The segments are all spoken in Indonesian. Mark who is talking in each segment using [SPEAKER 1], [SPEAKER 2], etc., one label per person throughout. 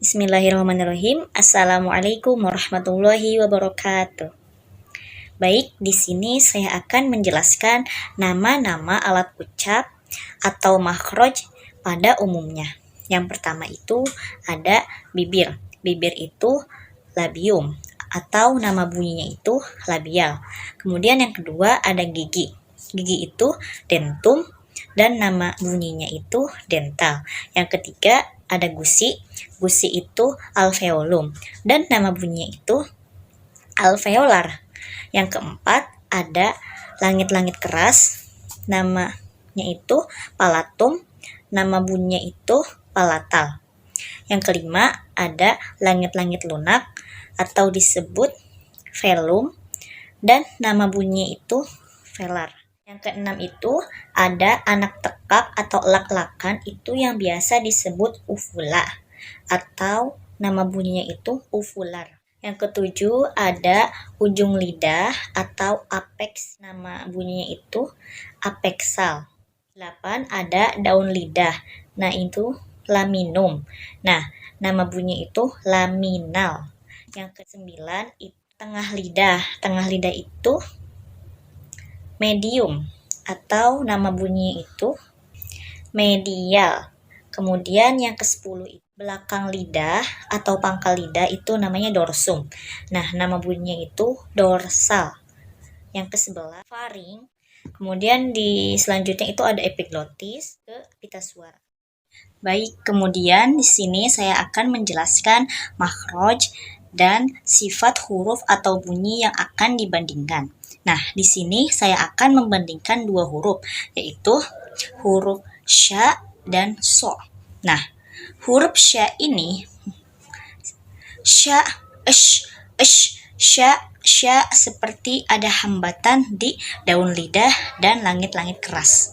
[SPEAKER 1] Bismillahirrahmanirrahim. Assalamualaikum warahmatullahi wabarakatuh. Baik, di sini saya akan menjelaskan nama-nama alat ucap atau makhraj pada umumnya. Yang pertama itu ada bibir. Bibir itu labium atau nama bunyinya itu labial. Kemudian yang kedua ada gigi. Gigi itu dentum dan nama bunyinya itu dental. Yang ketiga ada gusi. Gusi itu alveolum dan nama bunyinya itu alveolar. Yang keempat ada langit-langit keras. Namanya itu palatum. Nama bunyinya itu palatal. Yang kelima ada langit-langit lunak atau disebut velum dan nama bunyinya itu velar. Yang keenam itu ada anak tekak atau lak-lakan, itu yang biasa disebut uvula atau nama bunyinya itu uvular. Yang ketujuh ada ujung lidah atau apex, nama bunyinya itu apexal. 8 ada daun lidah, nah itu laminum. Nah, nama bunyi itu laminal. Yang ke-9 itu tengah lidah. Tengah lidah itu medium atau nama bunyi itu medial. Kemudian yang ke-10 itu belakang lidah atau pangkal lidah itu namanya dorsum. Nah, nama bunyinya itu dorsal. Yang ke-11 faring. Kemudian di selanjutnya itu ada epiglotis ke pita suara. Baik, kemudian di sini saya akan menjelaskan makhraj dan sifat huruf atau bunyi yang akan dibandingkan. Nah, di sini saya akan membandingkan dua huruf, yaitu huruf sya dan so. Nah, huruf sya ini sya, sya seperti ada hambatan di daun lidah dan langit-langit keras.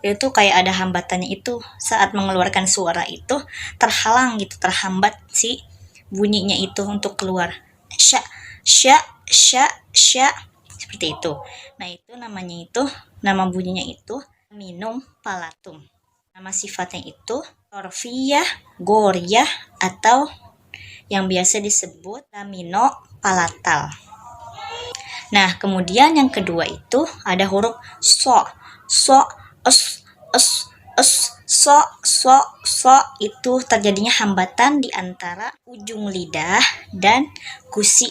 [SPEAKER 1] Itu kayak ada hambatannya itu saat mengeluarkan suara itu terhalang gitu, terhambat si bunyinya itu untuk keluar. Sya seperti itu. Nah, itu namanya itu, nama bunyinya itu minum palatum. Nama sifatnya itu torfiyah, goriyah, atau yang biasa disebut lamino palatal. Nah, kemudian yang kedua itu ada huruf so. So, so itu terjadinya hambatan di antara ujung lidah dan gusi.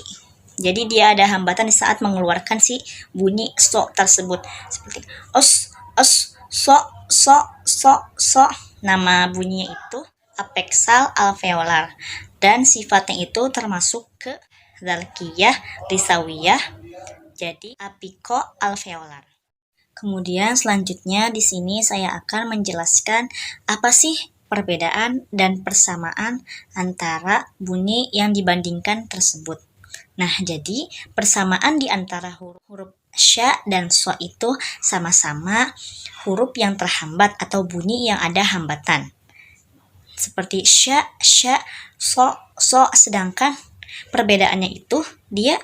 [SPEAKER 1] Jadi dia ada hambatan di saat mengeluarkan si bunyi so tersebut. Seperti so. Nama bunyinya itu apexal alveolar dan sifatnya itu termasuk ke zalkiyah, risawiyah, jadi apiko alveolar. Kemudian selanjutnya di sini saya akan menjelaskan apa sih perbedaan dan persamaan antara bunyi yang dibandingkan tersebut. Nah, jadi persamaan di antara huruf sya dan so itu sama-sama huruf yang terhambat atau bunyi yang ada hambatan. Seperti sya, so, sedangkan perbedaannya itu dia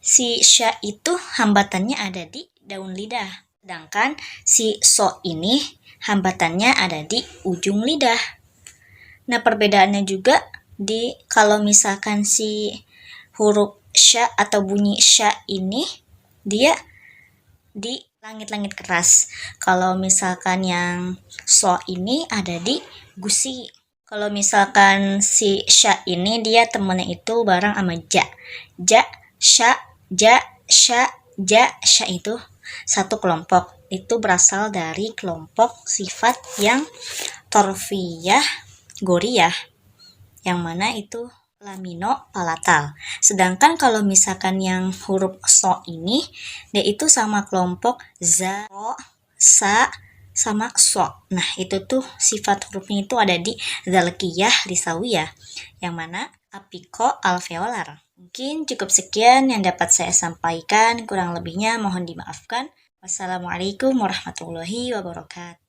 [SPEAKER 1] si sya itu hambatannya ada di daun lidah. Sedangkan si so ini hambatannya ada di ujung lidah. Nah, perbedaannya juga di kalau misalkan si huruf sya atau bunyi sya ini dia di langit-langit keras. Kalau misalkan yang so ini ada di gusi. Kalau misalkan si sya ini dia temennya itu bareng sama ja. Sya itu satu kelompok. Itu berasal dari kelompok sifat yang torfiyah, goriyah, yang mana itu lamino palatal. Sedangkan kalau misalkan yang huruf so ini, dia itu sama kelompok za, sa, sama so. Nah, itu tuh sifat hurufnya itu ada di zalkiyah, risawiyah, yang mana apiko alveolar. Mungkin cukup sekian yang dapat saya sampaikan, kurang lebihnya mohon dimaafkan. Wassalamualaikum warahmatullahi wabarakatuh.